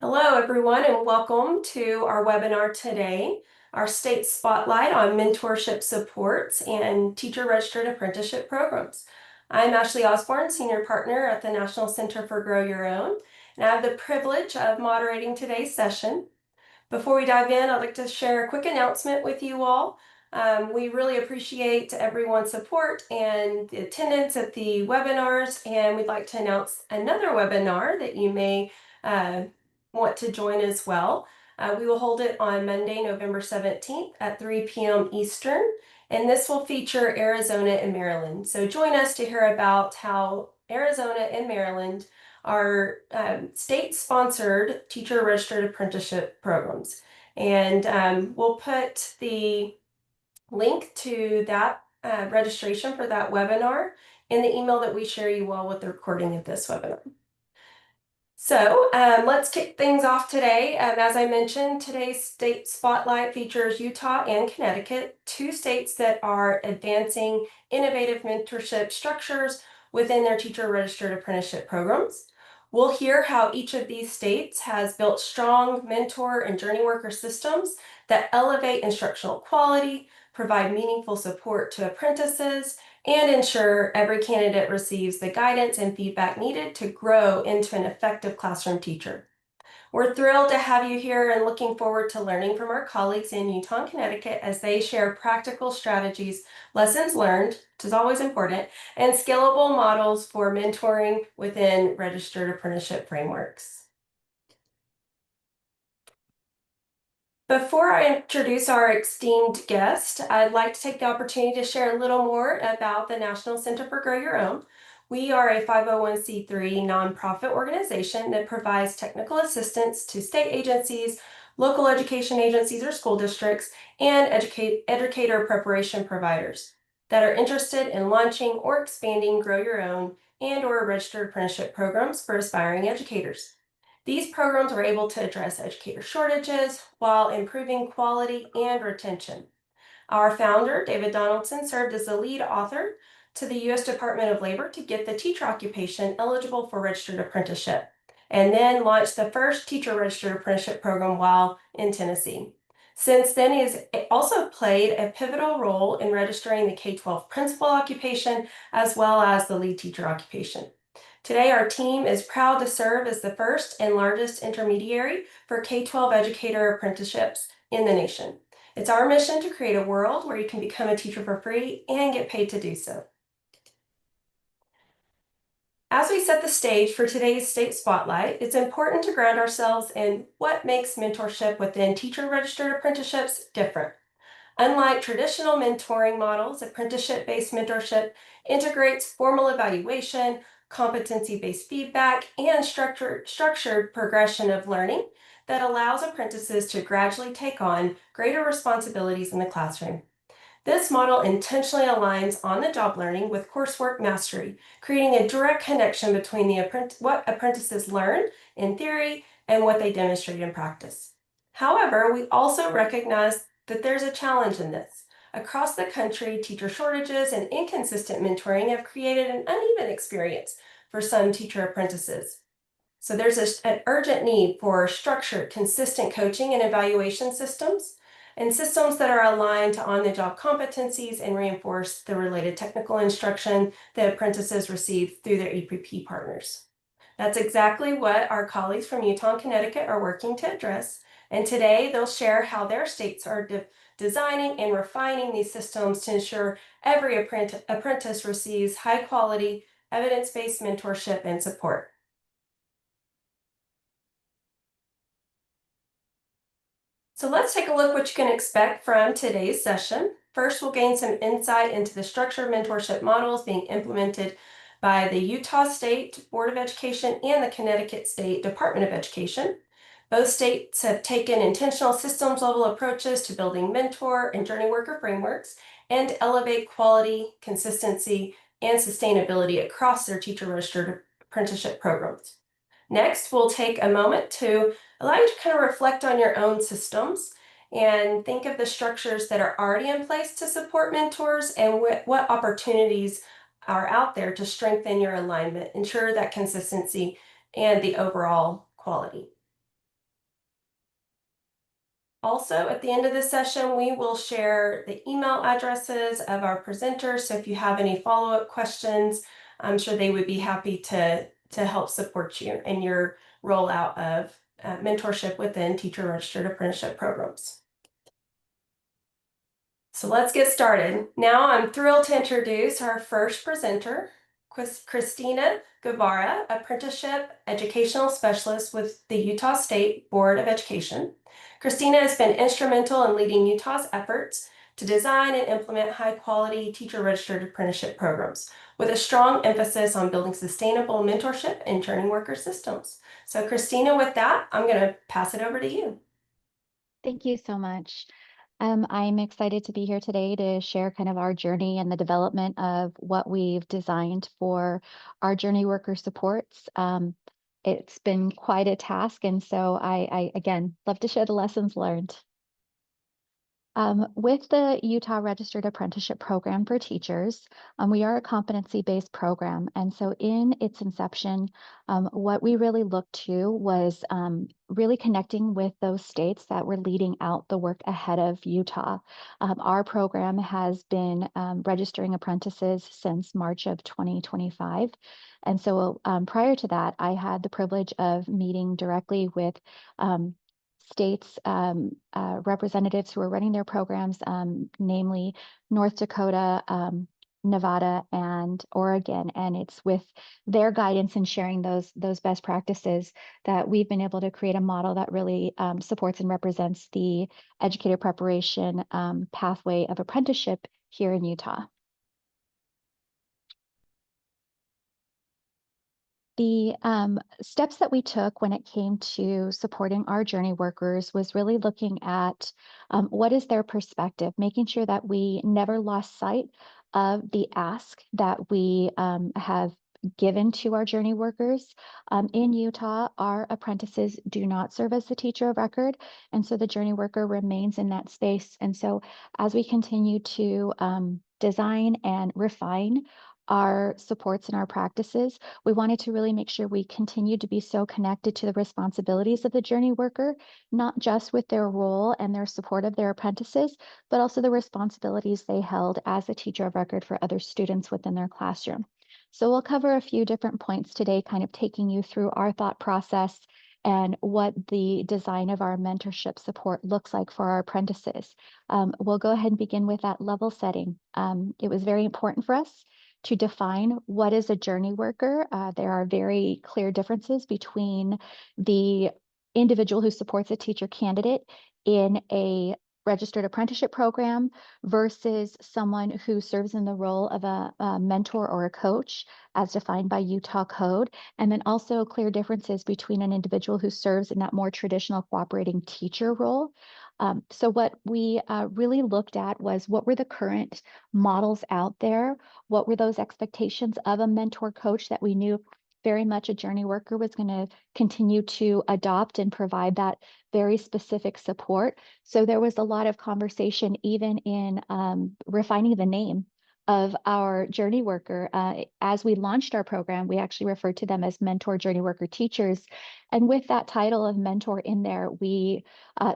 Hello, everyone, and welcome to our webinar today, our state spotlight on mentorship supports and teacher-registered apprenticeship programs. I'm Ashley Osborne, Senior Partner at the National Center for Grow Your Own, and I have the privilege of moderating today's session. Before we dive in, I'd like to share a quick announcement with you all. We really appreciate everyone's support and the attendance at the webinars, and we'd like to announce another webinar that you may want to join as well. We will hold it on Monday, November 17th at 3 p.m. Eastern, and this will feature Arizona and Maryland. So join us to hear about how Arizona and Maryland are state-sponsored teacher-registered apprenticeship programs. And we'll put the link to that registration for that webinar in the email that we share you all with the recording of this webinar. So let's kick things off today. As I mentioned, today's state spotlight features Utah and Connecticut, two states that are advancing innovative mentorship structures within their teacher-registered apprenticeship programs. We'll hear how each of these states has built strong mentor and journey worker systems that elevate instructional quality, provide meaningful support to apprentices, and ensure every candidate receives the guidance and feedback needed to grow into an effective classroom teacher. We're thrilled to have you here and looking forward to learning from our colleagues in Utah and Connecticut as they share practical strategies, lessons learned, which is always important, and scalable models for mentoring within registered apprenticeship frameworks. Before I introduce our esteemed guest, I'd like to take the opportunity to share a little more about the National Center for Grow Your Own. We are a 501c3 nonprofit organization that provides technical assistance to state agencies, local education agencies or school districts, and educator preparation providers that are interested in launching or expanding Grow Your Own and/or registered apprenticeship programs for aspiring educators. These programs are able to address educator shortages while improving quality and retention. Our founder, David Donaldson, served as the lead author to the U.S. Department of Labor to get the teacher occupation eligible for registered apprenticeship, and then launched the first teacher registered apprenticeship program while in Tennessee. Since then, he has also played a pivotal role in registering the K-12 principal occupation as well as the lead teacher occupation. Today, our team is proud to serve as the first and largest intermediary for K-12 educator apprenticeships in the nation. It's our mission to create a world where you can become a teacher for free and get paid to do so. As we set the stage for today's state spotlight, it's important to ground ourselves in what makes mentorship within teacher-registered apprenticeships different. Unlike traditional mentoring models, apprenticeship-based mentorship integrates formal evaluation, competency-based feedback, and structured progression of learning that allows apprentices to gradually take on greater responsibilities in the classroom. This model intentionally aligns on-the-job learning with coursework mastery, creating a direct connection between what apprentices learn in theory and what they demonstrate in practice. However, we also recognize that there's a challenge in this. Across the country, teacher shortages and inconsistent mentoring have created an uneven experience for some teacher apprentices. So there's an urgent need for structured, consistent coaching and evaluation systems, and systems that are aligned to on-the-job competencies and reinforce the related technical instruction that apprentices receive through their EPP partners. That's exactly what our colleagues from Utah and Connecticut are working to address, and today they'll share how their states are designing and refining these systems to ensure every apprentice receives high-quality, evidence-based mentorship and support. So let's take a look what you can expect from today's session. First, we'll gain some insight into the structured mentorship models being implemented by the Utah State Board of Education and the Connecticut State Department of Education. Both states have taken intentional systems level approaches to building mentor and journey worker frameworks and to elevate quality, consistency, and sustainability across their teacher registered apprenticeship programs. Next, we'll take a moment to allow you to kind of reflect on your own systems and think of the structures that are already in place to support mentors and what opportunities are out there to strengthen your alignment, ensure that consistency and the overall quality. Also, at the end of the session, we will share the email addresses of our presenters. So if you have any follow-up questions, I'm sure they would be happy to help support you in your rollout of mentorship within teacher-registered apprenticeship programs. So let's get started. Now I'm thrilled to introduce our first presenter, Christina Guevara, Apprenticeship Educational Specialist with the Utah State Board of Education. Christina has been instrumental in leading Utah's efforts to design and implement high-quality teacher-registered apprenticeship programs, with a strong emphasis on building sustainable mentorship and journey worker systems. So Christina, with that, I'm going to pass it over to you. Thank you so much. I'm excited to be here today to share kind of our journey and the development of what we've designed for our journey worker supports. It's been quite a task, and so I again love to share the lessons learned. With the Utah Registered Apprenticeship Program for teachers, we are a competency-based program. And so in its inception, what we really looked to was really connecting with those states that were leading out the work ahead of Utah. Our program has been registering apprentices since March of 2025. And so prior to that, I had the privilege of meeting directly with states representatives who are running their programs, namely North Dakota, Nevada, and Oregon. And it's with their guidance and sharing those best practices that we've been able to create a model that really supports and represents the educator preparation pathway of apprenticeship here in Utah. The steps that we took when it came to supporting our journey workers was really looking at what is their perspective, making sure that we never lost sight of the ask that we have given to our journey workers. In Utah, our apprentices do not serve as the teacher of record, and so the journey worker remains in that space. And so as we continue to design and refine our supports and our practices, we wanted to really make sure we continued to be so connected to the responsibilities of the journey worker, not just with their role and their support of their apprentices, but also the responsibilities they held as a teacher of record for other students within their classroom. So we'll cover a few different points today, kind of taking you through our thought process and what the design of our mentorship support looks like for our apprentices. We'll go ahead and begin with that level setting. It was very important for us to define what is a journey worker. There are very clear differences between the individual who supports a teacher candidate in a registered apprenticeship program versus someone who serves in the role of a mentor or a coach as defined by Utah code. And then also clear differences between an individual who serves in that more traditional cooperating teacher role. So what we really looked at was what were the current models out there? What were those expectations of a mentor coach that we knew very much a journey worker was going to continue to adopt and provide that very specific support? So there was a lot of conversation even in refining the name of our journey worker. As we launched our program, we actually referred to them as mentor journey worker teachers. And with that title of mentor in there, we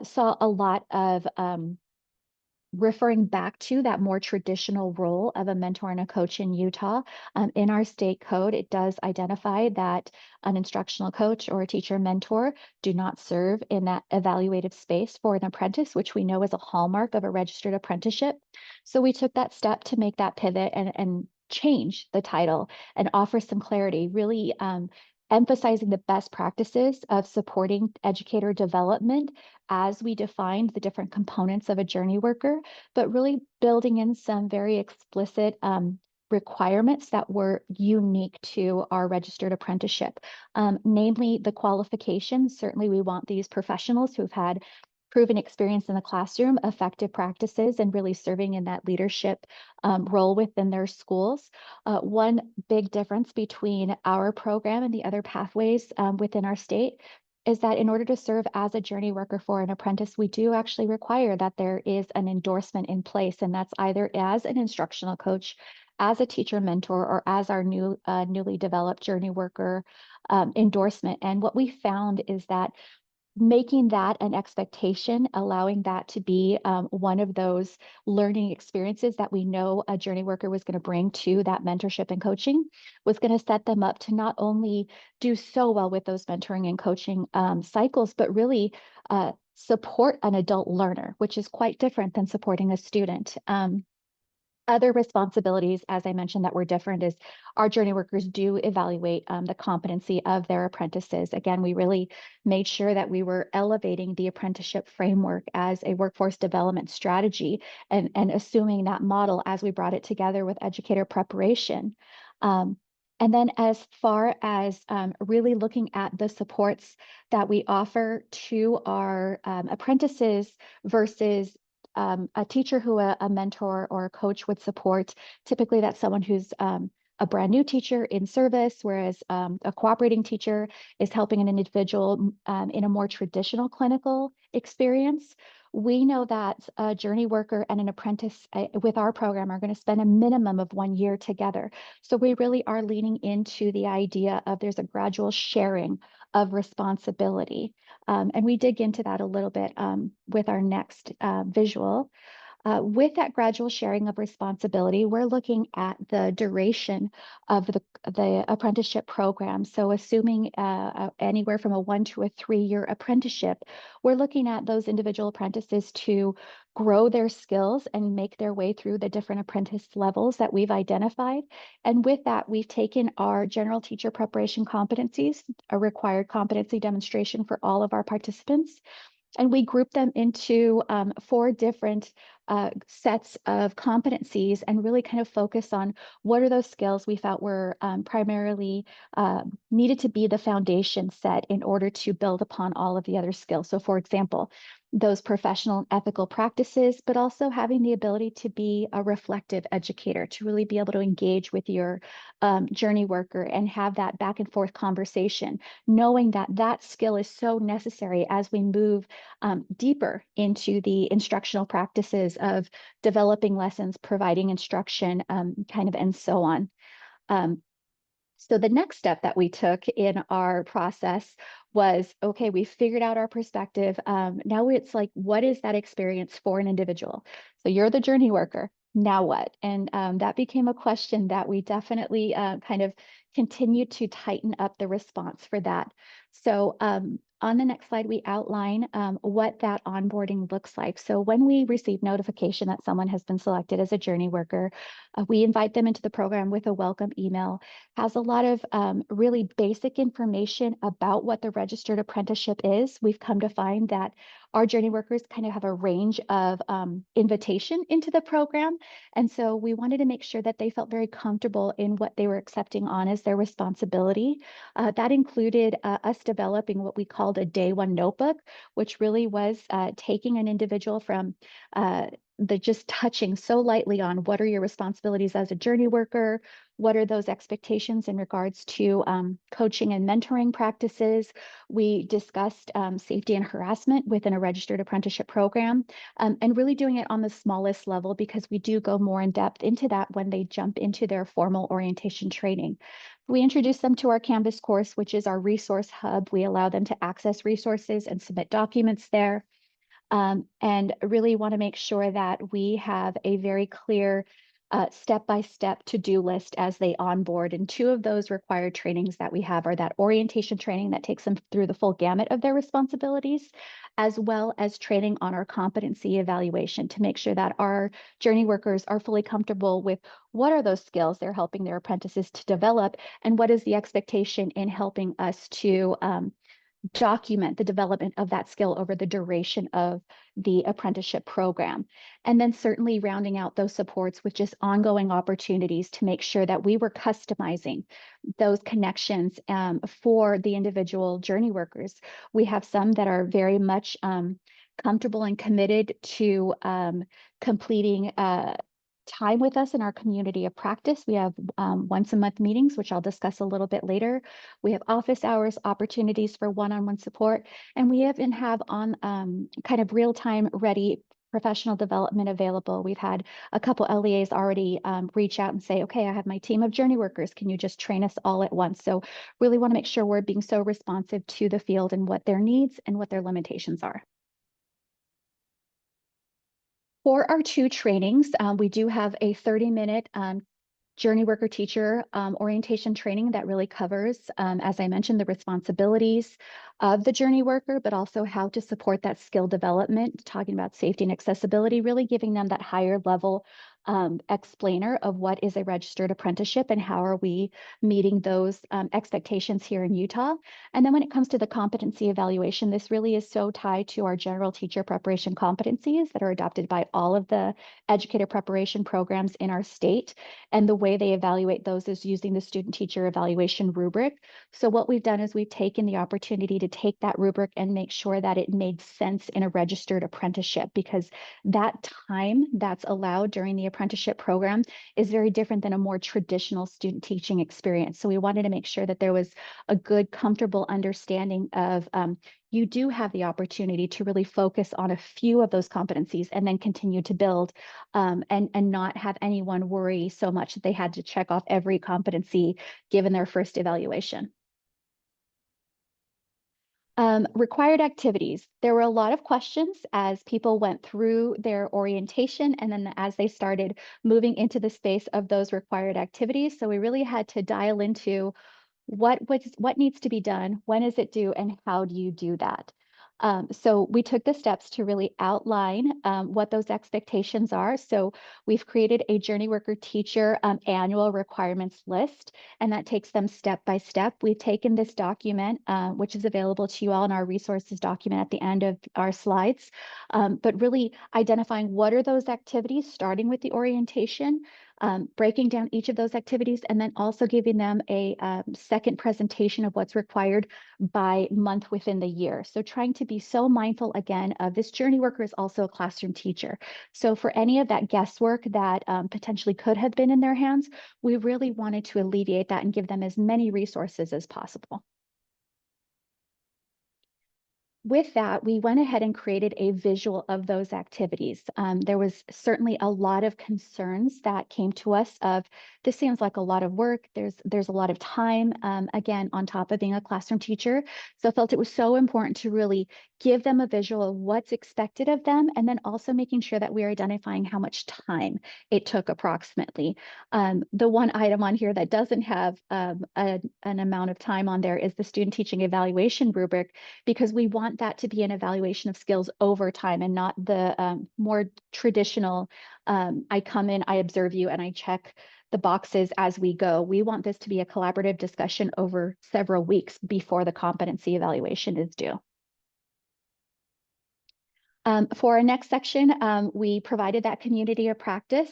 saw a lot of referring back to that more traditional role of a mentor and a coach in Utah. In our state code, it does identify that an instructional coach or a teacher mentor do not serve in that evaluative space for an apprentice, which we know is a hallmark of a registered apprenticeship. So we took that step to make that pivot and change the title and offer some clarity, really emphasizing the best practices of supporting educator development as we defined the different components of a journey worker, but really building in some very explicit requirements that were unique to our registered apprenticeship, namely the qualifications. Certainly, we want these professionals who've had proven experience in the classroom, effective practices, and really serving in that leadership role within their schools. One big difference between our program and the other pathways within our state is that in order to serve as a journey worker for an apprentice, we do actually require that there is an endorsement in place, and that's either as an instructional coach, as a teacher mentor, or as our newly developed journey worker endorsement. And what we found is that making that an expectation, allowing that to be one of those learning experiences that we know a journey worker was going to bring to that mentorship and coaching, was going to set them up to not only do so well with those mentoring and coaching cycles, but really support an adult learner, which is quite different than supporting a student. Other responsibilities, as I mentioned, that were different is our journey workers do evaluate the competency of their apprentices. Again, we really made sure that we were elevating the apprenticeship framework as a workforce development strategy and assuming that model as we brought it together with educator preparation. Um, and then as far as really looking at the supports that we offer to our apprentices versus a teacher who a mentor or a coach would support. Typically, that's someone who's a brand new teacher in service, whereas a cooperating teacher is helping an individual in a more traditional clinical experience. We know that a journey worker and an apprentice with our program are going to spend a minimum of 1 year together. So we really are leaning into the idea of there's a gradual sharing of responsibility. And we dig into that a little bit with our next visual. With that gradual sharing of responsibility, we're looking at the duration of the apprenticeship program. So assuming anywhere from a 1 to a 3 year apprenticeship, we're looking at those individual apprentices to grow their skills and make their way through the different apprentice levels that we've identified. And with that, we've taken our general teacher preparation competencies, a required competency demonstration for all of our participants, and we group them into 4 different sets of competencies and really kind of focus on what are those skills we felt were primarily needed to be the foundation set in order to build upon all of the other skills. So for example, those professional and ethical practices, but also having the ability to be a reflective educator, to really be able to engage with your journey worker and have that back and forth conversation, knowing that that skill is so necessary as we move deeper into the instructional practices of developing lessons, providing instruction, and so on. Um, so the next step that we took in our process was, okay, we figured out our perspective. Now it's like, what is that experience for an individual? So you're the journey worker. Now what? And that became a question that we definitely kind of continued to tighten up the response for that. So on the next slide, we outline what that onboarding looks like. So when we receive notification that someone has been selected as a journey worker, we invite them into the program with a welcome email. Has a lot of really basic information about what the registered apprenticeship is. We've come to find that our journey workers kind of have a range of invitation into the program. And so we wanted to make sure that they felt very comfortable in what they were accepting on as their responsibility. That included us developing what we called a day one notebook, which really was taking an individual from the just touching so lightly on what are your responsibilities as a journey worker, what are those expectations in regards to coaching and mentoring practices. We discussed safety and harassment within a registered apprenticeship program, and really doing it on the smallest level because we do go more in depth into that when they jump into their formal orientation training. We introduce them to our Canvas course, which is our resource hub. We allow them to access resources and submit documents there. And really want to make sure that we have a very clear step-by-step to-do list as they onboard. And 2 of those required trainings that we have are that orientation training that takes them through the full gamut of their responsibilities, as well as training on our competency evaluation to make sure that our journey workers are fully comfortable with what are those skills they're helping their apprentices to develop, and what is the expectation in helping us to document the development of that skill over the duration of the apprenticeship program. And then certainly rounding out those supports with just ongoing opportunities to make sure that we were customizing those connections for the individual journey workers. We have some that are very much comfortable and committed to completing time with us in our community of practice. We have once a month meetings, which I'll discuss a little bit later. We have office hours, opportunities for one-on-one support, and we even have on kind of real-time ready professional development available. We've had a couple LEAs already reach out and say, okay, I have my team of journey workers. Can you just train us all at once? So really want to make sure we're being so responsive to the field and what their needs and what their limitations are. For our 2 trainings, we do have a 30-minute journey worker teacher orientation training that really covers, as I mentioned, the responsibilities of the journey worker, but also how to support that skill development, talking about safety and accessibility, really giving them that higher level explainer of what is a registered apprenticeship and how are we meeting those expectations here in Utah. And then when it comes to the competency evaluation, this really is so tied to our general teacher preparation competencies that are adopted by all of the educator preparation programs in our state. And the way they evaluate those is using the student teacher evaluation rubric. So what we've done is we've taken the opportunity to take that rubric and make sure that it made sense in a registered apprenticeship, because that time that's allowed during the apprenticeship program is very different than a more traditional student teaching experience. So we wanted to make sure that there was a good, comfortable understanding of you do have the opportunity to really focus on a few of those competencies and then continue to build and not have anyone worry so much that they had to check off every competency given their first evaluation. Required activities. There were a lot of questions as people went through their orientation and then as they started moving into the space of those required activities. So we really had to dial into what needs to be done, when is it due, and how do you do that? So we took the steps to really outline what those expectations are. So we've created a journey worker teacher annual requirements list, and that takes them step by step. We've taken this document, which is available to you all in our resources document at the end of our slides, but really identifying what are those activities, starting with the orientation, breaking down each of those activities, and then also giving them a second presentation of what's required by month within the year. So trying to be so mindful again of this journey worker is also a classroom teacher. So for any of that guesswork that potentially could have been in their hands, we really wanted to alleviate that and give them as many resources as possible. With that, we went ahead and created a visual of those activities. There was certainly a lot of concerns that came to us of, this seems like a lot of work. There's a lot of time, again, on top of being a classroom teacher. So I felt it was so important to really give them a visual of what's expected of them, and then also making sure that we're identifying how much time it took approximately. The one item on here that doesn't have an amount of time on there is the student teaching evaluation rubric, because we want that to be an evaluation of skills over time and not the more traditional, I come in, I observe you, and I check the boxes as we go. We want this to be a collaborative discussion over several weeks before the competency evaluation is due. For our next section, we provided that community of practice.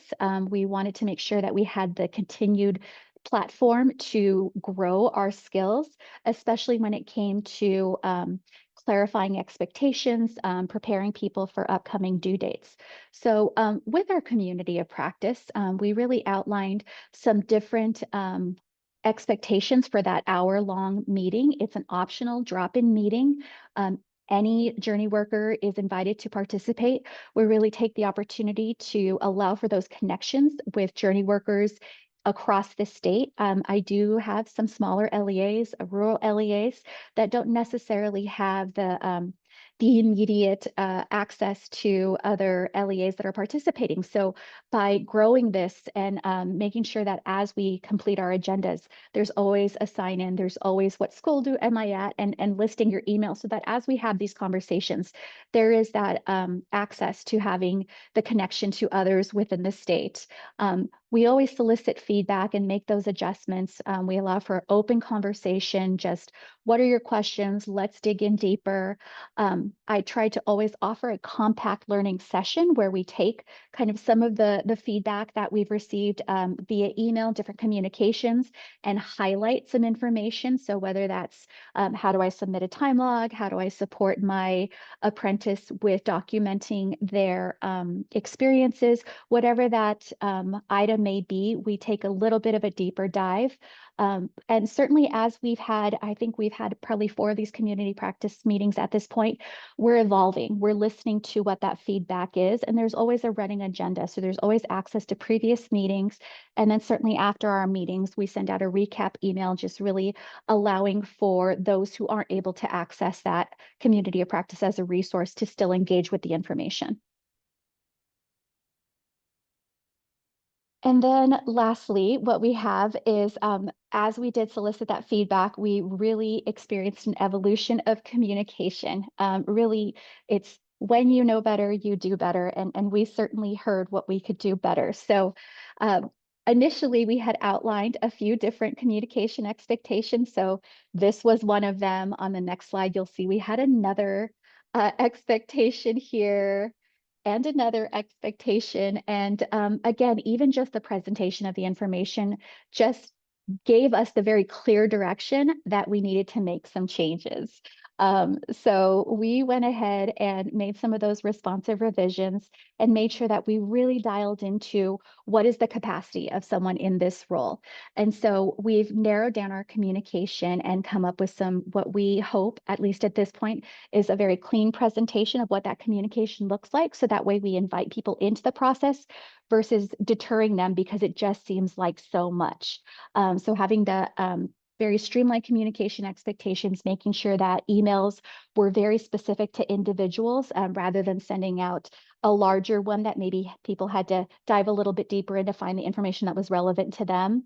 We wanted to make sure that we had the continued platform to grow our skills, especially when it came to clarifying expectations, preparing people for upcoming due dates. So with our community of practice, we really outlined some different expectations for that hour-long meeting. It's an optional drop-in meeting. Any journey worker is invited to participate. We really take the opportunity to allow for those connections with journey workers across the state. I do have some smaller LEAs, rural LEAs that don't necessarily have the immediate access to other LEAs that are participating. So by growing this and making sure that as we complete our agendas, there's always a sign in, there's always what school am I at, and listing your email, so that as we have these conversations, there is that access to having the connection to others within the state. We always solicit feedback and make those adjustments. We allow for open conversation, just what are your questions? Let's dig in deeper. I try to always offer a compact learning session where we take kind of some of the feedback that we've received via email, different communications, and highlight some information. So whether that's how do I submit a time log? How do I support my apprentice with documenting their experiences? Whatever that item may be, we take a little bit of a deeper dive And certainly as I think we've had probably 4 of these community practice meetings at this point, we're evolving. We're listening to what that feedback is, and there's always a running agenda. So there's always access to previous meetings. And then certainly after our meetings, we send out a recap email, just really allowing for those who aren't able to access that community of practice as a resource to still engage with the information. And then lastly, what we have is, as we did solicit that feedback, we really experienced an evolution of communication. Really, it's when you know better, you do better. And we certainly heard what we could do better. So initially, we had outlined a few different communication expectations. So this was one of them. On the next slide, you'll see we had another expectation here and another expectation. And again, even just the presentation of the information just gave us the very clear direction that we needed to make some changes. So we went ahead and made some of those responsive revisions and made sure that we really dialed into what is the capacity of someone in this role. And so we've narrowed down our communication and come up with some, what we hope, at least at this point, is a very clean presentation of what that communication looks like. So that way we invite people into the process versus deterring them because it just seems like so much. So having the very streamlined communication expectations, making sure that emails were very specific to individuals rather than sending out a larger one that maybe people had to dive a little bit deeper in to find the information that was relevant to them.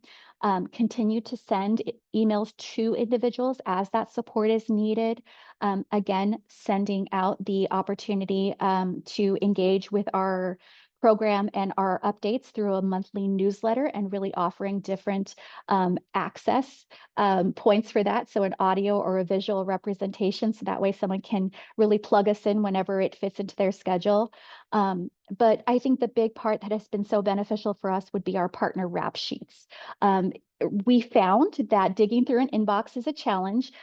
Continue to send emails to individuals as that support is needed. Again, sending out the opportunity to engage with our program and our updates through a monthly newsletter and really offering different access points for that. So an audio or a visual representation. So that way someone can really plug us in whenever it fits into their schedule. But I think the big part that has been so beneficial for us would be our partner rap sheets. We found that digging through an inbox is a challenge.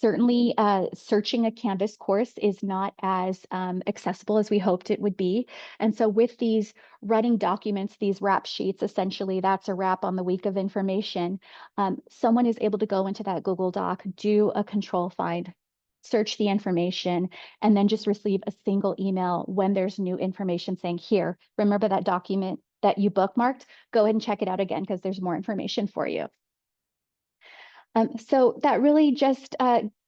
Certainly, searching a Canvas course is not as accessible as we hoped it would be. And so with these running documents, these wrap sheets, essentially that's a wrap on the week of information. Someone is able to go into that Google Doc, do a control find, search the information, and then just receive a single email when there's new information saying, here, remember that document that you bookmarked? Go ahead and check it out again because there's more information for you. So that really just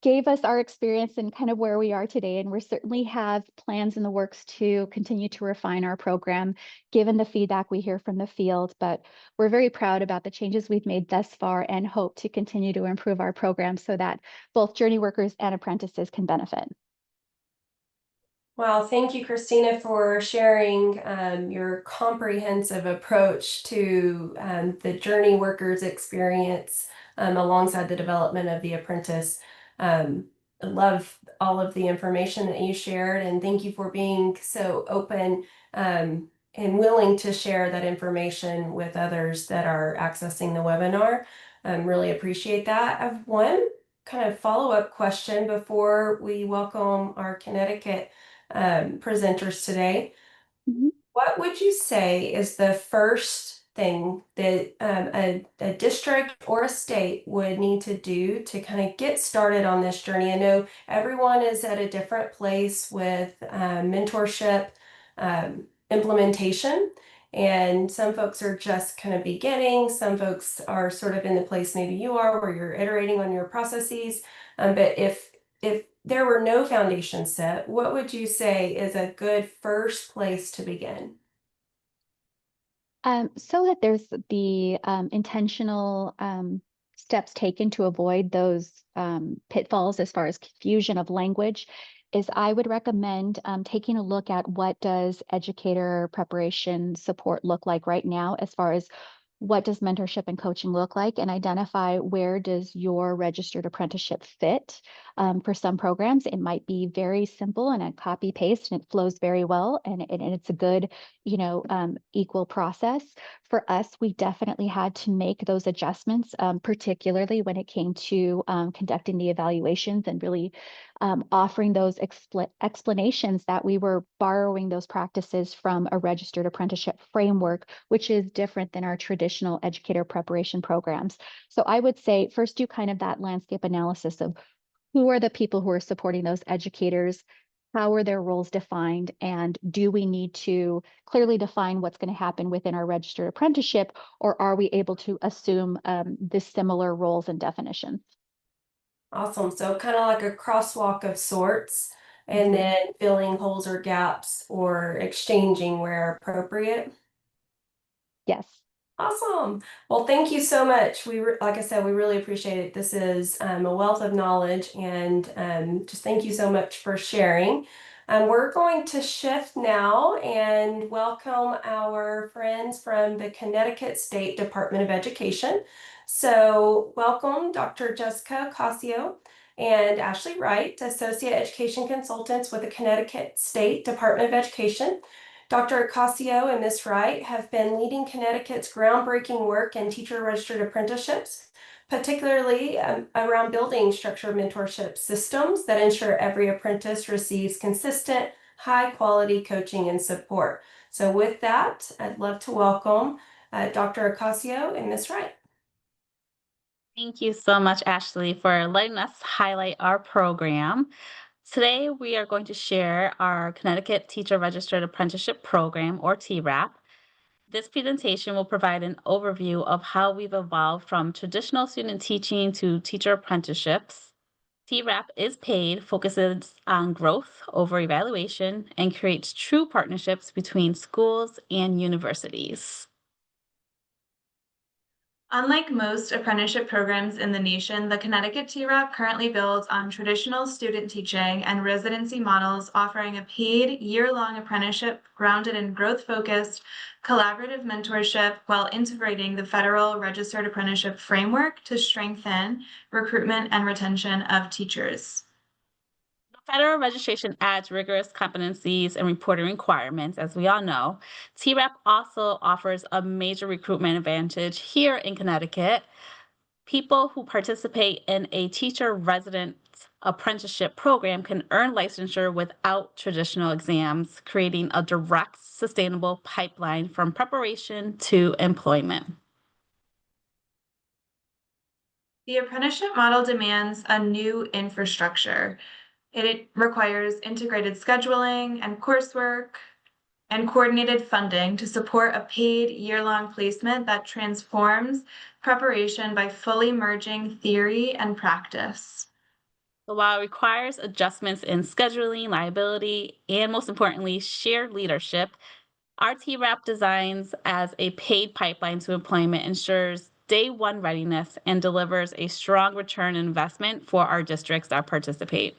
gave us our experience and kind of where we are today. And we certainly have plans in the works to continue to refine our program, given the feedback we hear from the field. But we're very proud about the changes we've made thus far and hope to continue to improve our program so that both journey workers and apprentices can benefit. Well, thank you, Christina, for sharing your comprehensive approach to the journey workers experience alongside the development of the apprentice. I love all of the information that you shared, and thank you for being so open and willing to share that information with others that are accessing the webinar. Really appreciate that. I have one kind of follow-up question before we welcome our Connecticut presenters today. Mhm. What would you say is the first thing that a district or a state would need to do to kind of get started on this journey? I know everyone is at a different place with mentorship implementation, and some folks are just kind of beginning. Some folks are sort of in the place maybe you are, where you're iterating on your processes. But if there were no foundation set, what would you say is a good first place to begin? So that there's the intentional steps taken to avoid those pitfalls as far as confusion of language, is I would recommend taking a look at what does educator preparation support look like right now, as far as what does mentorship and coaching look like, and identify where does your registered apprenticeship fit. For some programs, it might be very simple and a copy paste and it flows very well and it's a good, equal process. For us, we definitely had to make those adjustments, particularly when it came to conducting the evaluations and really offering those explanations that we were borrowing those practices from a registered apprenticeship framework, which is different than our traditional educator preparation programs. So I would say first do kind of that landscape analysis of who are the people who are supporting those educators? How are their roles defined? And do we need to clearly define what's going to happen within our registered apprenticeship, or are we able to assume the similar roles and definitions? Awesome. So kind of like a crosswalk of sorts, and Mhm. then filling holes or gaps or exchanging where appropriate. Yes. Awesome. Well, thank you so much. Like I said, we really appreciate it. This is a wealth of knowledge, and just thank you so much for sharing. We're going to shift now and welcome our friends from the Connecticut State Department of Education. So, welcome Dr. Jessica Casio and Ashley Wright, Associate Education Consultants with the Connecticut State Department of Education. Dr. Ocasio and Ms. Wright have been leading Connecticut's groundbreaking work in teacher-registered apprenticeships, particularly around building structured mentorship systems that ensure every apprentice receives consistent, high-quality coaching and support. So with that, I'd love to welcome Dr. Ocasio and Ms. Wright. Thank you so much, Ashley, for letting us highlight our program. Today, we are going to share our Connecticut Teacher Registered Apprenticeship Program, or TRAP. This presentation will provide an overview of how we've evolved from traditional student teaching to teacher apprenticeships. TRAP is paid, focuses on growth over evaluation, and creates true partnerships between schools and universities. Unlike most apprenticeship programs in the nation, the Connecticut TRAP currently builds on traditional student teaching and residency models, offering a paid year-long apprenticeship grounded in growth-focused, collaborative mentorship while integrating the federal registered apprenticeship framework to strengthen recruitment and retention of teachers. Federal registration adds rigorous competencies and reporting requirements, as we all know. TRAP also offers a major recruitment advantage here in Connecticut. People who participate in a teacher resident apprenticeship program can earn licensure without traditional exams, creating a direct, sustainable pipeline from preparation to employment. The apprenticeship model demands a new infrastructure. It requires integrated scheduling and coursework and coordinated funding to support a paid year-long placement that transforms preparation by fully merging theory and practice. So while it requires adjustments in scheduling, liability, and most importantly, shared leadership, our TRAP designs as a paid pipeline to employment ensures day one readiness and delivers a strong return on investment for our districts that participate.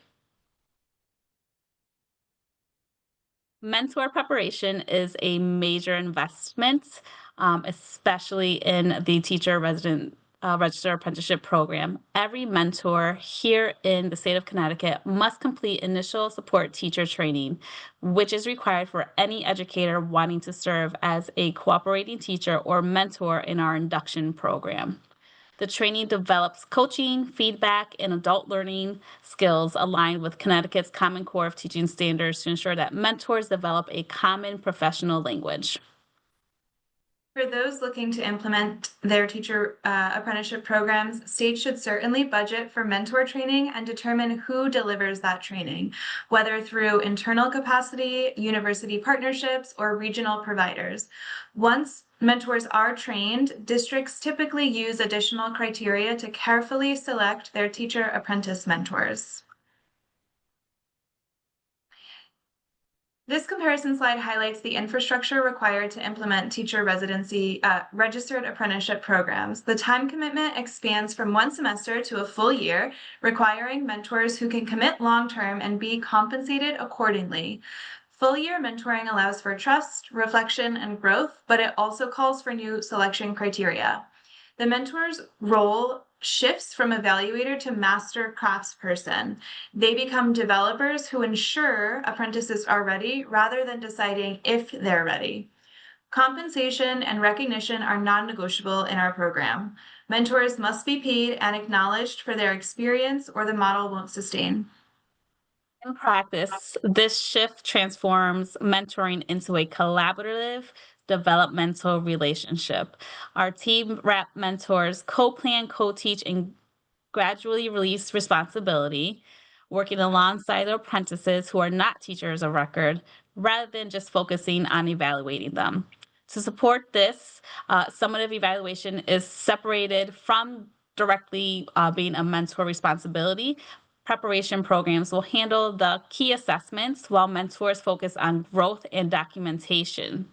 Mentor preparation is a major investment, especially in the teacher resident registered apprenticeship program. Every mentor here in the state of Connecticut must complete initial support teacher training, which is required for any educator wanting to serve as a cooperating teacher or mentor in our induction program. The training develops coaching, feedback, and adult learning skills aligned with Connecticut's Common Core of Teaching Standards to ensure that mentors develop a common professional language. For those looking to implement their teacher apprenticeship programs, states should certainly budget for mentor training and determine who delivers that training, whether through internal capacity, university partnerships, or regional providers. Once mentors are trained, districts typically use additional criteria to carefully select their teacher apprentice mentors. This comparison slide highlights the infrastructure required to implement teacher residency registered apprenticeship programs. The time commitment expands from one semester to a full year, requiring mentors who can commit long-term and be compensated accordingly. Full year mentoring allows for trust, reflection, and growth, but it also calls for new selection criteria. The mentor's role shifts from evaluator to master craftsperson. They become developers who ensure apprentices are ready rather than deciding if they're ready. Compensation and recognition are non-negotiable in our program. Mentors must be paid and acknowledged for their experience, or the model won't sustain. In practice, this shift transforms mentoring into a collaborative, developmental relationship. Our team rep mentors co-plan, co-teach, and gradually release responsibility, working alongside their apprentices who are not teachers of record, rather than just focusing on evaluating them. To support this, summative evaluation is separated from directly being a mentor responsibility. Preparation programs will handle the key assessments while mentors focus on growth and documentation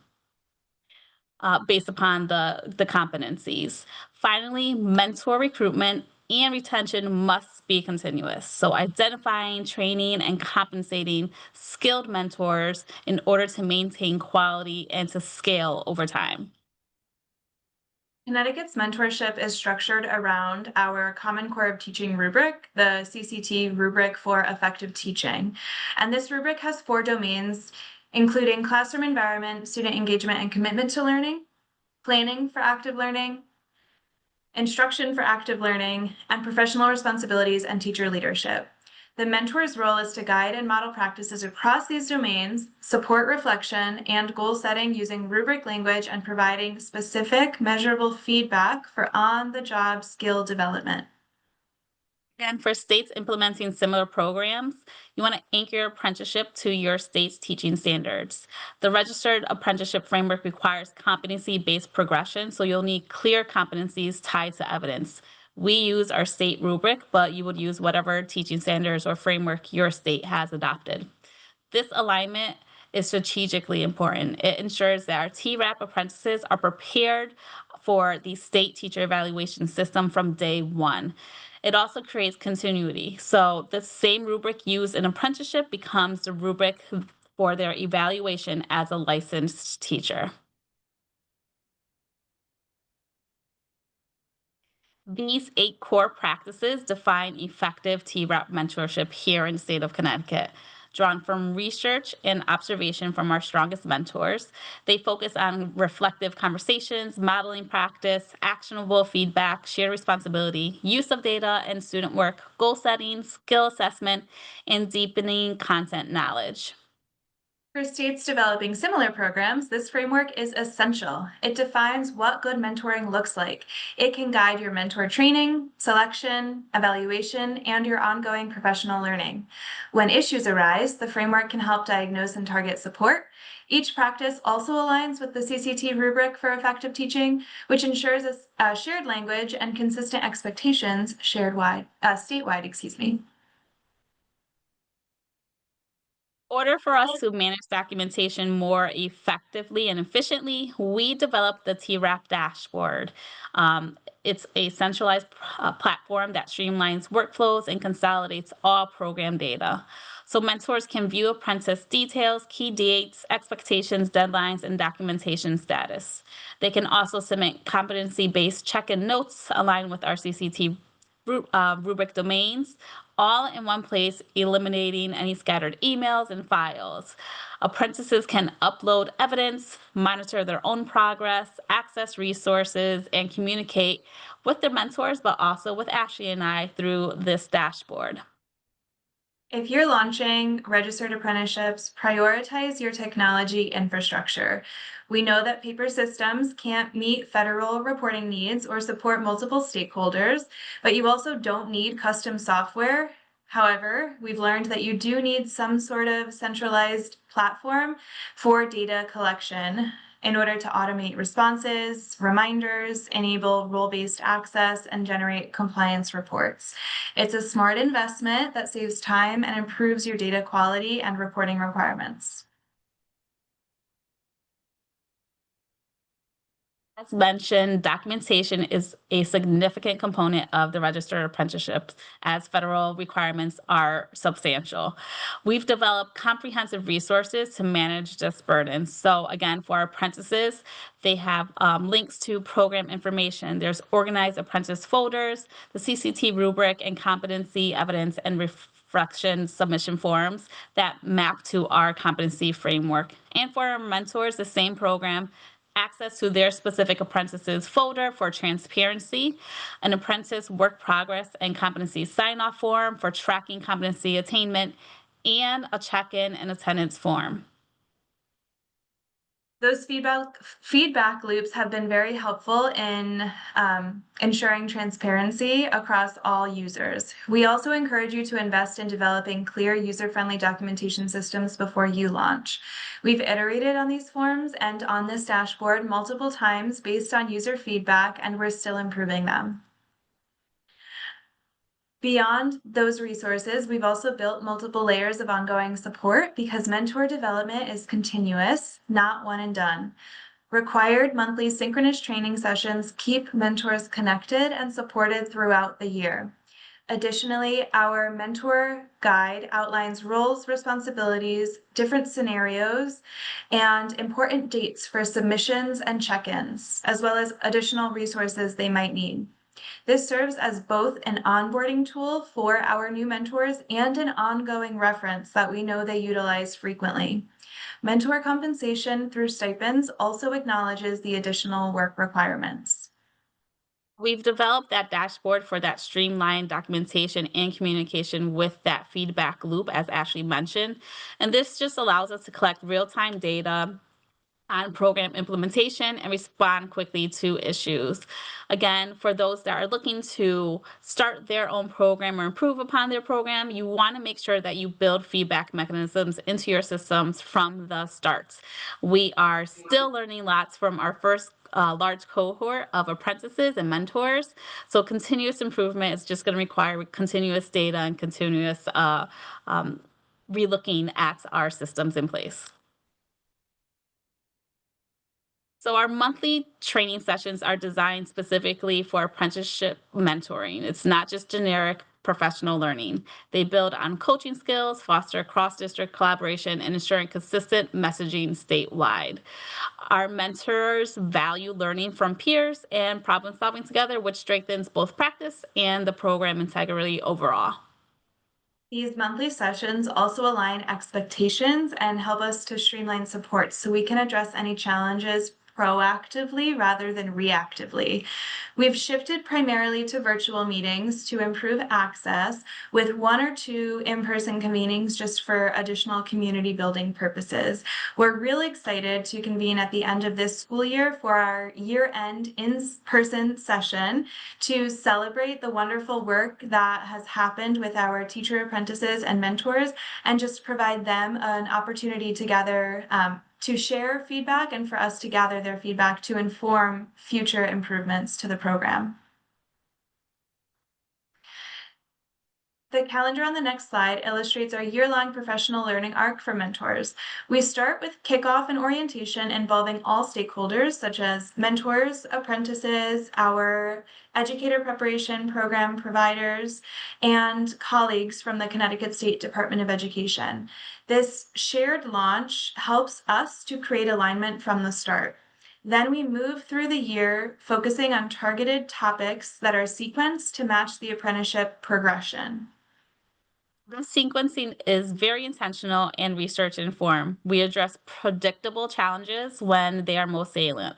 based upon the competencies. Finally, mentor recruitment and retention must be continuous. So identifying, training, and compensating skilled mentors in order to maintain quality and to scale over time. Connecticut's mentorship is structured around our Common Core of Teaching rubric, the CCT rubric for effective teaching. And this rubric has 4 domains, including classroom environment, student engagement and commitment to learning, planning for active learning, instruction for active learning, and professional responsibilities and teacher leadership. The mentor's role is to guide and model practices across these domains, support reflection and goal setting using rubric language, and providing specific, measurable feedback for on-the-job skill development. And for states implementing similar programs, you want to anchor your apprenticeship to your state's teaching standards. The registered apprenticeship framework requires competency-based progression, so you'll need clear competencies tied to evidence. We use our state rubric, but you would use whatever teaching standards or framework your state has adopted. This alignment is strategically important. It ensures that our TRAP apprentices are prepared for the state teacher evaluation system from day one. It also creates continuity. So the same rubric used in apprenticeship becomes the rubric for their evaluation as a licensed teacher. These 8 core practices define effective TRAP mentorship here in the state of Connecticut. Drawn from research and observation from our strongest mentors, they focus on reflective conversations, modeling practice, actionable feedback, shared responsibility, use of data and student work, goal setting, skill assessment, and deepening content knowledge. For states developing similar programs, this framework is essential. It defines what good mentoring looks like. It can guide your mentor training, selection, evaluation, and your ongoing professional learning. When issues arise, the framework can help diagnose and target support. Each practice also aligns with the CCT rubric for effective teaching, which ensures a shared language and consistent expectations statewide. In order for us to manage documentation more effectively and efficiently, we developed the TRAP dashboard. It's a centralized platform that streamlines workflows and consolidates all program data. So mentors can view apprentice details, key dates, expectations, deadlines, and documentation status. They can also submit competency-based check-in notes aligned with our CCT rubric domains, all in one place, eliminating any scattered emails and files. Apprentices can upload evidence, monitor their own progress, access resources, and communicate with their mentors, but also with Ashley and I through this dashboard. If you're launching registered apprenticeships, prioritize your technology infrastructure. We know that paper systems can't meet federal reporting needs or support multiple stakeholders, but you also don't need custom software. However, we've learned that you do need some sort of centralized platform for data collection in order to automate responses, reminders, enable role-based access, and generate compliance reports. It's a smart investment that saves time and improves your data quality and reporting requirements. As mentioned, documentation is a significant component of the registered apprenticeships as federal requirements are substantial. We've developed comprehensive resources to manage this burden. So again, for our apprentices, they have links to program information. There's organized apprentice folders, the CCT rubric, and competency evidence and reflection submission forms that map to our competency framework. And for our mentors, the same program, access to their specific apprentices folder for transparency, an apprentice work progress and competency sign-off form for tracking competency attainment, and a check-in and attendance form. Those feedback loops have been very helpful in ensuring transparency across all users. We also encourage you to invest in developing clear, user-friendly documentation systems before you launch. We've iterated on these forms and on this dashboard multiple times based on user feedback, and we're still improving them. Beyond those resources, we've also built multiple layers of ongoing support because mentor development is continuous, not one and done. Required monthly synchronous training sessions keep mentors connected and supported throughout the year. Additionally, our mentor guide outlines roles, responsibilities, different scenarios, and important dates for submissions and check-ins, as well as additional resources they might need. This serves as both an onboarding tool for our new mentors and an ongoing reference that we know they utilize frequently. Mentor compensation through stipends also acknowledges the additional work requirements. We've developed that dashboard for that streamlined documentation and communication with that feedback loop, as Ashley mentioned. And this just allows us to collect real-time data on program implementation and respond quickly to issues. Again, for those that are looking to start their own program or improve upon their program, you want to make sure that you build feedback mechanisms into your systems from the start. We are still learning lots from our first large cohort of apprentices and mentors. So continuous improvement is just going to require continuous data and continuous relooking at our systems in place. So our monthly training sessions are designed specifically for apprenticeship mentoring. It's not just generic professional learning. They build on coaching skills, foster cross-district collaboration, and ensuring consistent messaging statewide. Our mentors value learning from peers and problem solving together, which strengthens both practice and the program integrity overall. These monthly sessions also align expectations and help us to streamline support so we can address any challenges proactively rather than reactively. We've shifted primarily to virtual meetings to improve access, with 1 or 2 in-person convenings just for additional community building purposes. We're really excited to convene at the end of this school year for our year-end in-person session to celebrate the wonderful work that has happened with our teacher apprentices and mentors, and just provide them an opportunity to gather to share feedback and for us to gather their feedback to inform future improvements to the program. The calendar on the next slide illustrates our year-long professional learning arc for mentors. We start with kickoff and orientation involving all stakeholders, such as mentors, apprentices, our educator preparation program providers, and colleagues from the Connecticut State Department of Education. This shared launch helps us to create alignment from the start. Then we move through the year focusing on targeted topics that are sequenced to match the apprenticeship progression. This sequencing is very intentional and research informed. We address predictable challenges when they are most salient.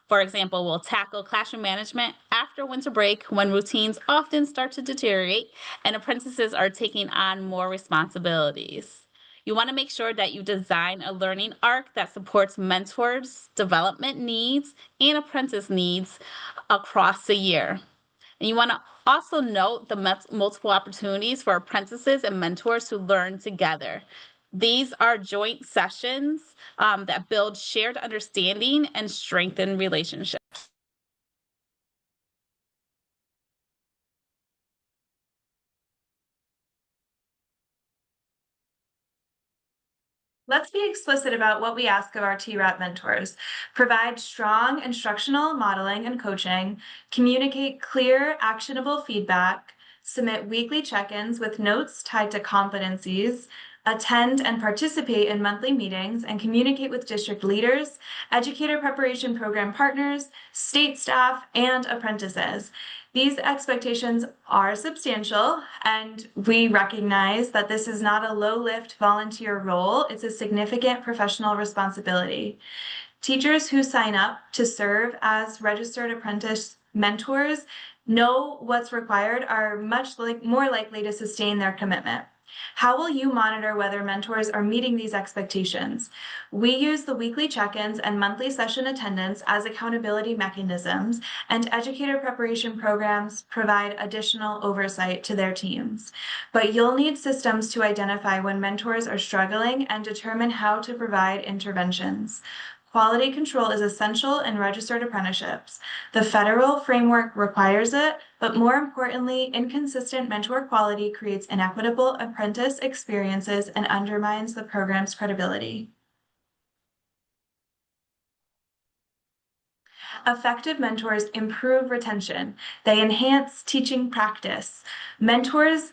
For example, we'll tackle classroom management after winter break when routines often start to deteriorate and apprentices are taking on more responsibilities. You want to make sure that you design a learning arc that supports mentors' development needs and apprentice needs across the year. And you want to also note the multiple opportunities for apprentices and mentors to learn together. These are joint sessions that build shared understanding and strengthen relationships. Let's be explicit about what we ask of our TRAP mentors. Provide strong instructional modeling and coaching, communicate clear, actionable feedback, submit weekly check-ins with notes tied to competencies, attend and participate in monthly meetings, and communicate with district leaders, educator preparation program partners, state staff, and apprentices. These expectations are substantial, and we recognize that this is not a low-lift volunteer role. It's a significant professional responsibility. Teachers who sign up to serve as registered apprentice mentors know what's required are more likely to sustain their commitment. How will you monitor whether mentors are meeting these expectations? We use the weekly check-ins and monthly session attendance as accountability mechanisms, and educator preparation programs provide additional oversight to their teams. But you'll need systems to identify when mentors are struggling and determine how to provide interventions. Quality control is essential in registered apprenticeships. The federal framework requires it, but more importantly, inconsistent mentor quality creates inequitable apprentice experiences and undermines the program's credibility. Effective mentors improve retention. They enhance teaching practice. Mentored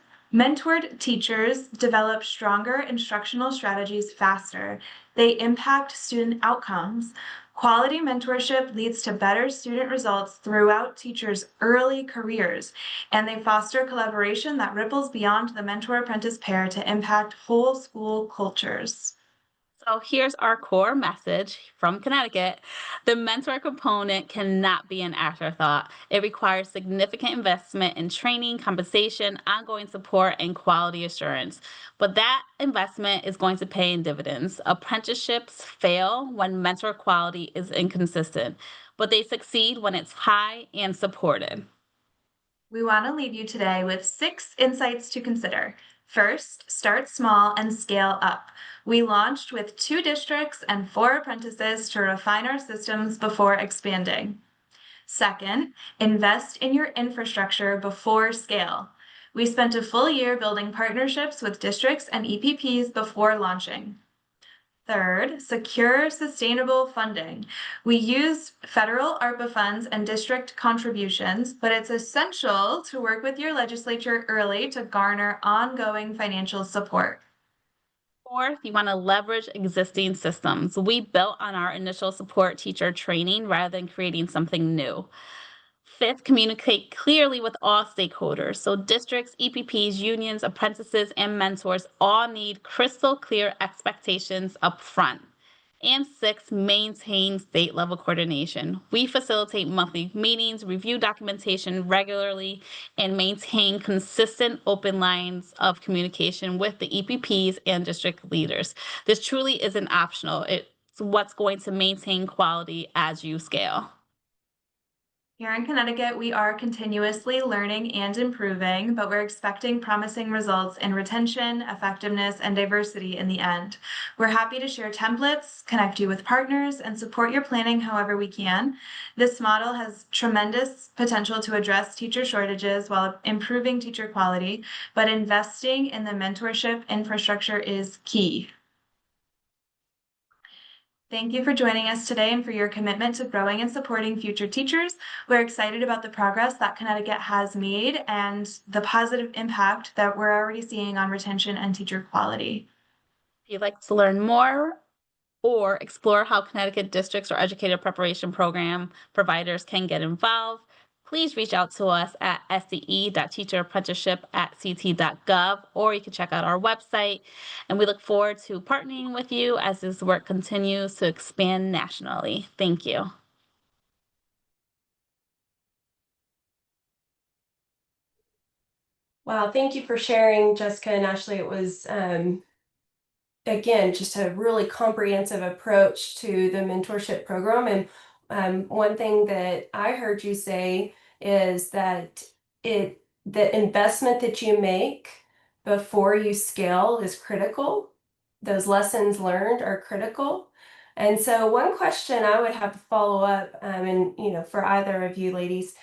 teachers develop stronger instructional strategies faster. They impact student outcomes. Quality mentorship leads to better student results throughout teachers' early careers, and they foster collaboration that ripples beyond the mentor-apprentice pair to impact whole school cultures. So here's our core message from Connecticut. The mentor component cannot be an afterthought. It requires significant investment in training, compensation, ongoing support, and quality assurance. But that investment is going to pay in dividends. Apprenticeships fail when mentor quality is inconsistent, but they succeed when it's high and supported. We want to leave you today with 6 insights to consider. First, start small and scale up. We launched with 2 districts and 4 apprentices to refine our systems before expanding. Second, invest in your infrastructure before scale. We spent a full year building partnerships with districts and EPPs before launching. Third, secure sustainable funding. We use federal ARPA funds and district contributions, but it's essential to work with your legislature early to garner ongoing financial support. Fourth, you want to leverage existing systems. We built on our initial support teacher training rather than creating something new. Fifth, communicate clearly with all stakeholders. So districts, EPPs, unions, apprentices, and mentors all need crystal clear expectations up front. And sixth, maintain state level coordination. We facilitate monthly meetings, review documentation regularly, and maintain consistent open lines of communication with the EPPs and district leaders. This truly isn't optional. It's what's going to maintain quality as you scale. Here in Connecticut, we are continuously learning and improving, but we're expecting promising results in retention, effectiveness, and diversity in the end. We're happy to share templates, connect you with partners, and support your planning however we can. This model has tremendous potential to address teacher shortages while improving teacher quality, but investing in the mentorship infrastructure is key. Thank you for joining us today and for your commitment to growing and supporting future teachers. We're excited about the progress that Connecticut has made and the positive impact that we're already seeing on retention and teacher quality. If you'd like to learn more or explore how Connecticut districts or educator preparation program providers can get involved, please reach out to us at sce.teacherapprenticeship@ct.gov, or you can check out our website. And we look forward to partnering with you as this work continues to expand nationally. Thank you. Wow, thank you for sharing, Jessica and Ashley. It was, again, just a really comprehensive approach to the mentorship program. And one thing that I heard you say is that the investment that you make before you scale is critical. Those lessons learned are critical. And so one question I would have to follow up, and for either of you ladies,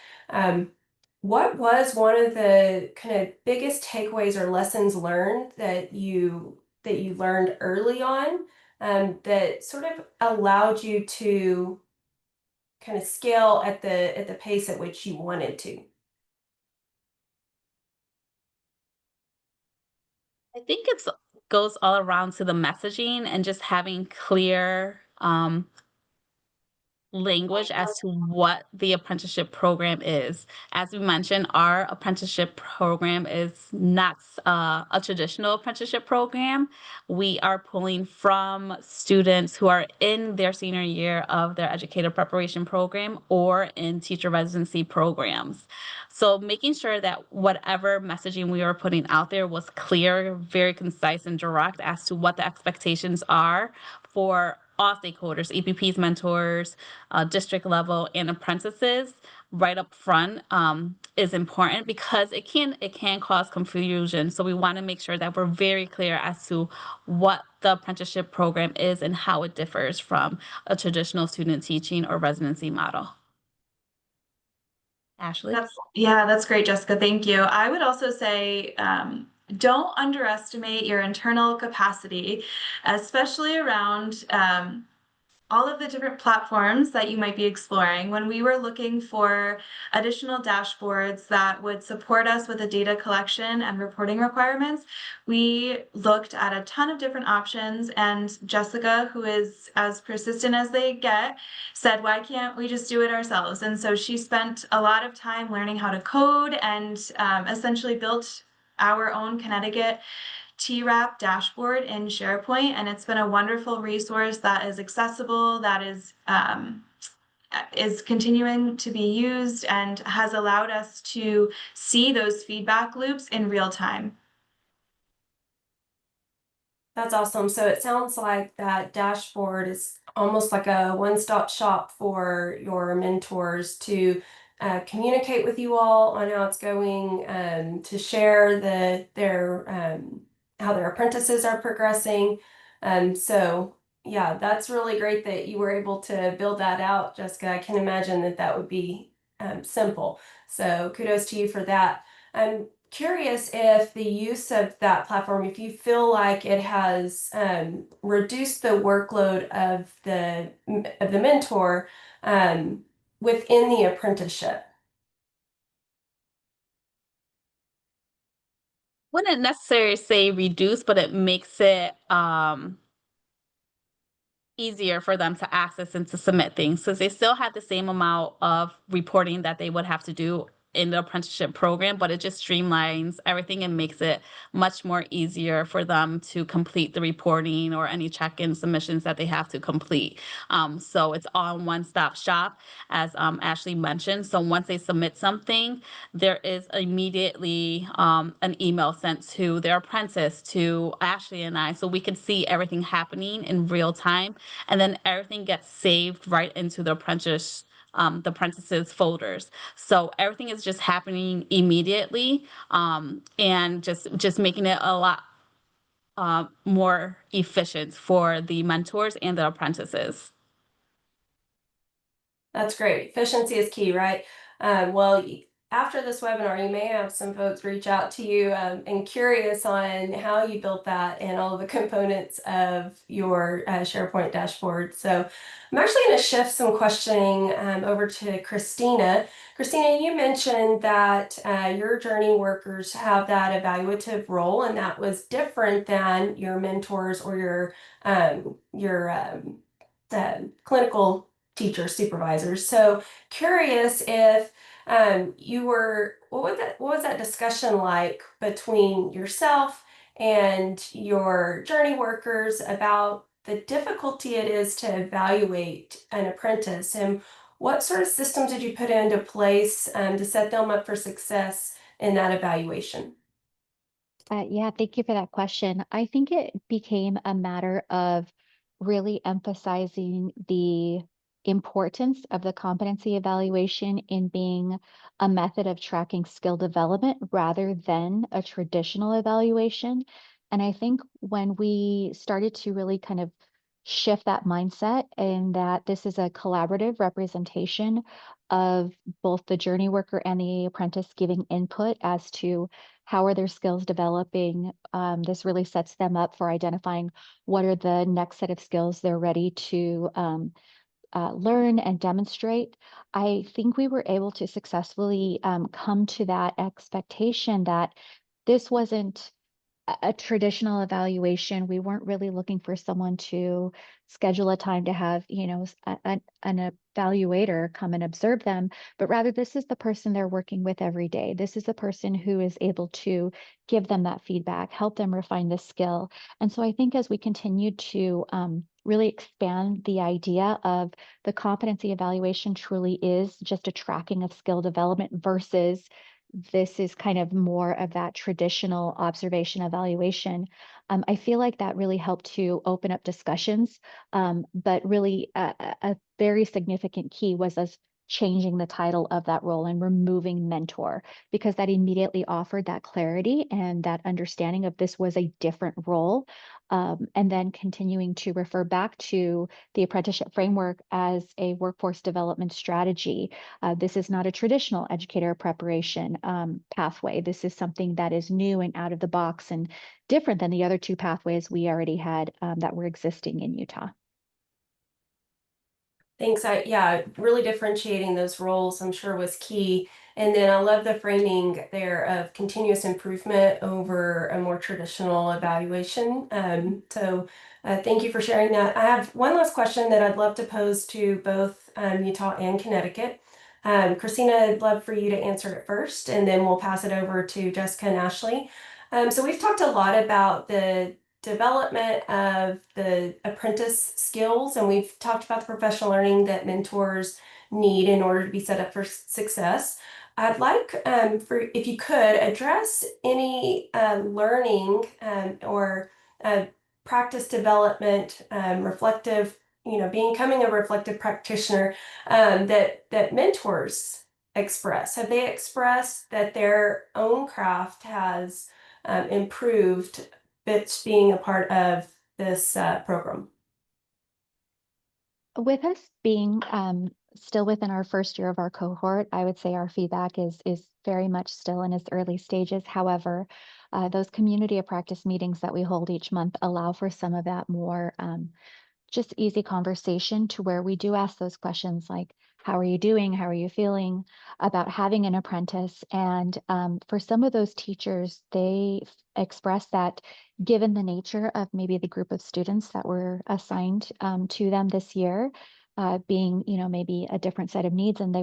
what was one of the kind of biggest takeaways or lessons learned that you that you learned early on that sort of allowed you to kind of scale at the pace at which you wanted to? I think it's goes all around to the messaging and just having clear language as to what the apprenticeship program is. As we mentioned, our apprenticeship program is not a traditional apprenticeship program. We are pulling from students who are in their senior year of their educator preparation program or in teacher residency programs. So making sure that whatever messaging we are putting out there was clear, very concise and direct as to what the expectations are for all stakeholders, EPPs, mentors, district level, and apprentices right up front is important because it can cause confusion. So we want to make sure that we're very clear as to what the apprenticeship program is and how it differs from a traditional student teaching or residency model. Ashley? That's great, Jessica. Thank you. I would also say don't underestimate your internal capacity, especially around all of the different platforms that you might be exploring. When we were looking for additional dashboards that would support us with the data collection and reporting requirements, we looked at a ton of different options, and Jessica, who is as persistent as they get, said, why can't we just do it ourselves? And so she spent a lot of time learning how to code and essentially built our own Connecticut TRAP dashboard in SharePoint, and it's been a wonderful resource that is accessible, that is continuing to be used and has allowed us to see those feedback loops in real time. That's awesome. So it sounds like that dashboard is almost like a one-stop shop for your mentors to communicate with you all on how it's going, to share how their apprentices are progressing. So yeah, that's really great that you were able to build that out, Jessica. I can imagine that that would be simple. So kudos to you for that. I'm curious if the use of that platform, if you feel like it has reduced the workload of the mentor within the apprenticeship. Wouldn't necessarily say reduce, but it makes it easier for them to access and to submit things because they still have the same amount of reporting that they would have to do in the apprenticeship program, but it just streamlines everything and makes it much more easier for them to complete the reporting or any check-in submissions that they have to complete. So it's all one-stop shop, as Ashley mentioned. So once they submit something, there is immediately an email sent to their apprentice, to Ashley and I, so we can see everything happening in real time, and then everything gets saved right into the apprentices folders. So everything is just happening immediately, and just making it a lot more efficient for the mentors and the apprentices. That's great. Efficiency is key, right? After this webinar, you may have some folks reach out to you and curious on how you built that and all of the components of your SharePoint dashboard. So I'm actually going to shift some questioning over to Christina. Christina, you mentioned that your journey workers have that evaluative role, and that was different than your mentors or your clinical teacher supervisors. So curious if what was that discussion like between yourself and your journey workers about the difficulty it is to evaluate an apprentice, and what sort of systems did you put into place to set them up for success in that evaluation? Yeah, thank you for that question. I think it became a matter of really emphasizing the importance of the competency evaluation in being a method of tracking skill development rather than a traditional evaluation. And I think when we started to really kind of shift that mindset and that this is a collaborative representation of both the journey worker and the apprentice giving input as to how are their skills developing. This really sets them up for identifying what are the next set of skills they're ready to learn and demonstrate. I think we were able to successfully come to that expectation that this wasn't a traditional evaluation. We weren't really looking for someone to schedule a time to have, an evaluator come and observe them, but rather this is the person they're working with every day. This is the person who is able to give them that feedback, help them refine the skill. And so I think as we continue to really expand the idea of the competency evaluation truly is just a tracking of skill development versus this is kind of more of that traditional observation evaluation. I feel like that really helped to open up discussions, but really a very significant key was us changing the title of that role and removing mentor, because that immediately offered that clarity and that understanding of this was a different role. And then continuing to refer back to the apprenticeship framework as a workforce development strategy. This is not a traditional educator preparation pathway. This is something that is new and out of the box and different than the other two pathways we already had that were existing in Utah. Thanks. Yeah, really differentiating those roles, I'm sure, was key. And then I love the framing there of continuous improvement over a more traditional evaluation. So thank you for sharing that. I have one last question that I'd love to pose to both Utah and Connecticut. Christina, I'd love for you to answer it first, and then we'll pass it over to Jessica and Ashley. So we've talked a lot about the development of the apprentice skills, and we've talked about the professional learning that mentors need in order to be set up for success. I'd like for if you could address any learning or practice development, reflective, becoming a reflective practitioner that mentors express. Have they expressed that their own craft has improved bits being a part of this program? With us being still within our first year of our cohort, I would say our feedback is very much still in its early stages. However, those community of practice meetings that we hold each month allow for some of that more just easy conversation, to where we do ask those questions like, how are you doing? How are you feeling about having an apprentice? And for some of those teachers, they express that given the nature of maybe the group of students that were assigned to them this year, being, maybe a different set of needs than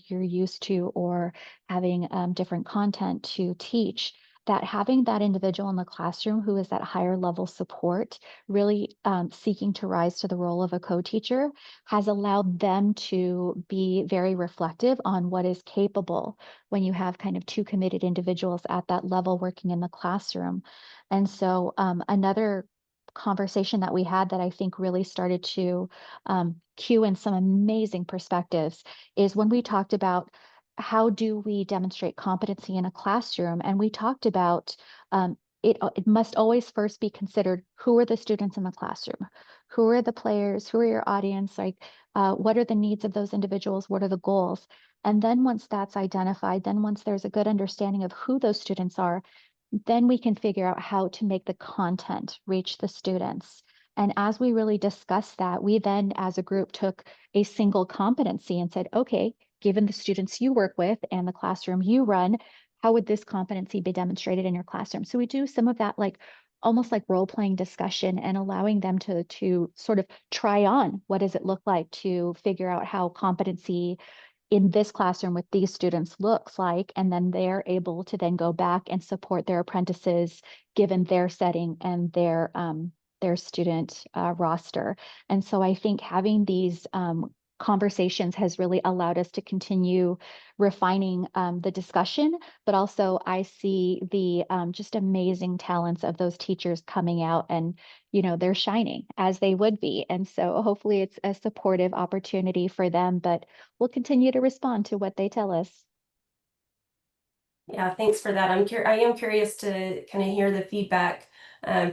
you're used to, or having different content to teach, that having that individual in the classroom who is that higher level support, really seeking to rise to the role of a co-teacher, has allowed them to be very reflective on what is capable when you have kind of two committed individuals at that level working in the classroom. And so another conversation that we had that I think really started to cue in some amazing perspectives is when we talked about how do we demonstrate competency in a classroom? And we talked about it must always first be considered, who are the students in the classroom? Who are the players? Who are your audience? Like, what are the needs of those individuals? What are the goals? And then once that's identified, then once there's a good understanding of who those students are, then we can figure out how to make the content reach the students. And as we really discussed that, we then as a group took a single competency and said, okay, given the students you work with and the classroom you run, how would this competency be demonstrated in your classroom? So we do some of that, like almost like role-playing discussion, and allowing them to sort of try on what does it look like to figure out how competency in this classroom with these students looks like, and then they're able to then go back and support their apprentices given their setting and their student roster. And so I think having these conversations has really allowed us to continue refining the discussion, but also I see the just amazing talents of those teachers coming out, and they're shining as they would be. And so hopefully it's a supportive opportunity for them, but we'll continue to respond to what they tell us. Yeah, thanks for that. I am curious to kind of hear the feedback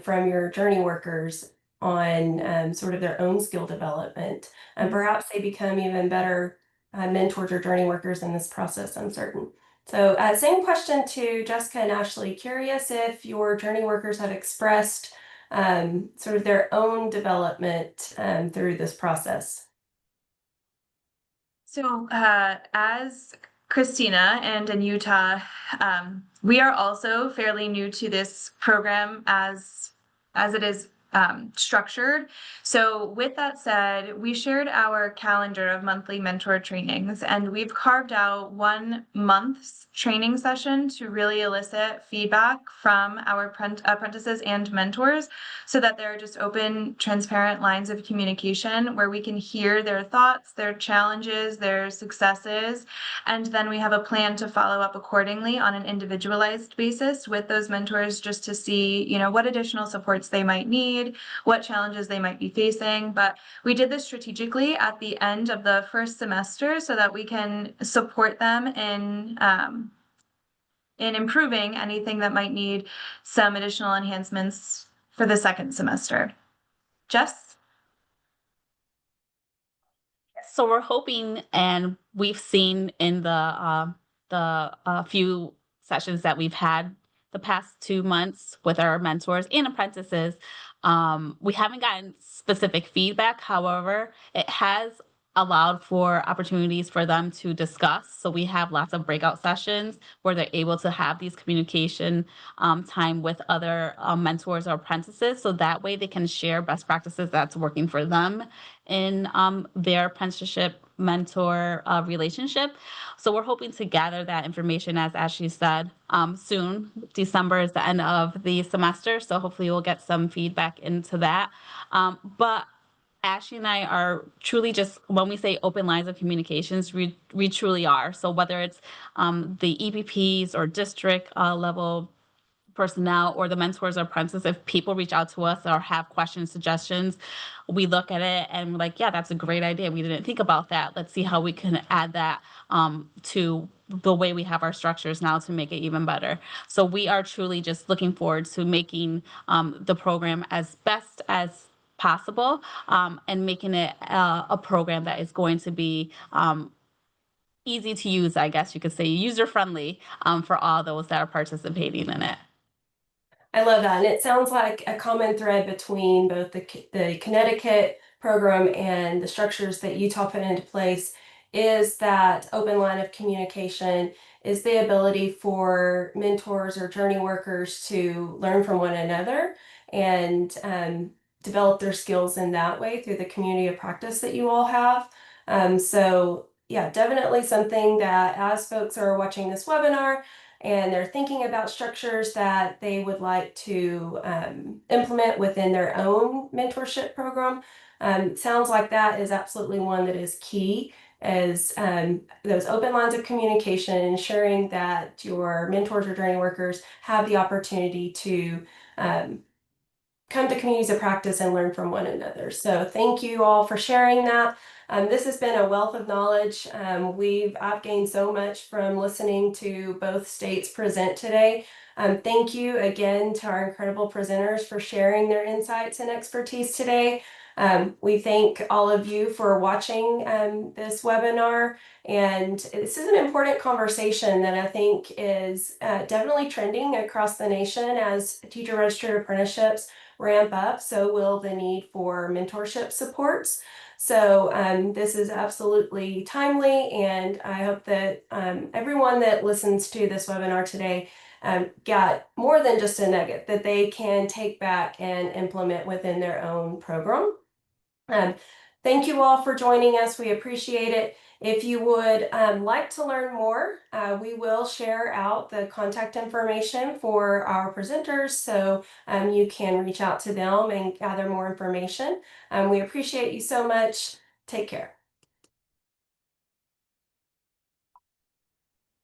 from your journey workers on sort of their own skill development, and perhaps they become even better mentors or journey workers in this process, I'm certain. So same question to Jessica and Ashley. Curious if your journey workers have expressed sort of their own development through this process. So, as Christina and in Utah, we are also fairly new to this program as it is structured. So, with that said, we shared our calendar of monthly mentor trainings, and we've carved out 1 month's training session to really elicit feedback from our apprentices and mentors, so that there are just open, transparent lines of communication where we can hear their thoughts, their challenges, their successes, and then we have a plan to follow up accordingly on an individualized basis with those mentors, just to see, what additional supports they might need, what challenges they might be facing. But we did this strategically at the end of the first semester so that we can support them in improving anything that might need some additional enhancements for the second semester. Jess? So we're hoping, and we've seen in the few sessions that we've had the past 2 months with our mentors and apprentices, we haven't gotten specific feedback. However, it has allowed for opportunities for them to discuss. So we have lots of breakout sessions where they're able to have these communication time with other mentors or apprentices. So that way they can share best practices that's working for them in their apprenticeship mentor relationship. So we're hoping to gather that information, as Ashley said, soon. December is the end of the semester, so hopefully we'll get some feedback into that. But Ashley and I are truly just, when we say open lines of communications, we truly are. So whether it's the EPPs or district level personnel or the mentors or apprentices, if people reach out to us or have questions, suggestions, we look at it and we're like, yeah, that's a great idea. We didn't think about that. Let's see how we can add that to the way we have our structures now to make it even better. So we are truly just looking forward to making the program as best as possible and making it a program that is going to be easy to use, I guess you could say, user friendly for all those that are participating in it. I love that. And it sounds like a common thread between both the Connecticut program and the structures that Utah put into place is that open line of communication, is the ability for mentors or journey workers to learn from one another and develop their skills in that way through the community of practice that you all have. So yeah, definitely something that as folks are watching this webinar, and they're thinking about structures that they would like to implement within their own mentorship program. Sounds like that is absolutely one that is key, as those open lines of communication, ensuring that your mentors or journey workers have the opportunity to come to communities of practice and learn from one another. So thank you all for sharing that. This has been a wealth of knowledge. I've gained so much from listening to both states present today. Thank you again to our incredible presenters for sharing their insights and expertise today. We thank all of you for watching this webinar. And this is an important conversation that I think is definitely trending across the nation as teacher registered apprenticeships ramp up. So will the need for mentorship supports. So this is absolutely timely, and I hope that everyone that listens to this webinar today got more than just a nugget that they can take back and implement within their own program. Thank you all for joining us. We appreciate it. If you would like to learn more, we will share out the contact information for our presenters, so you can reach out to them and gather more information. We appreciate you so much. Take care.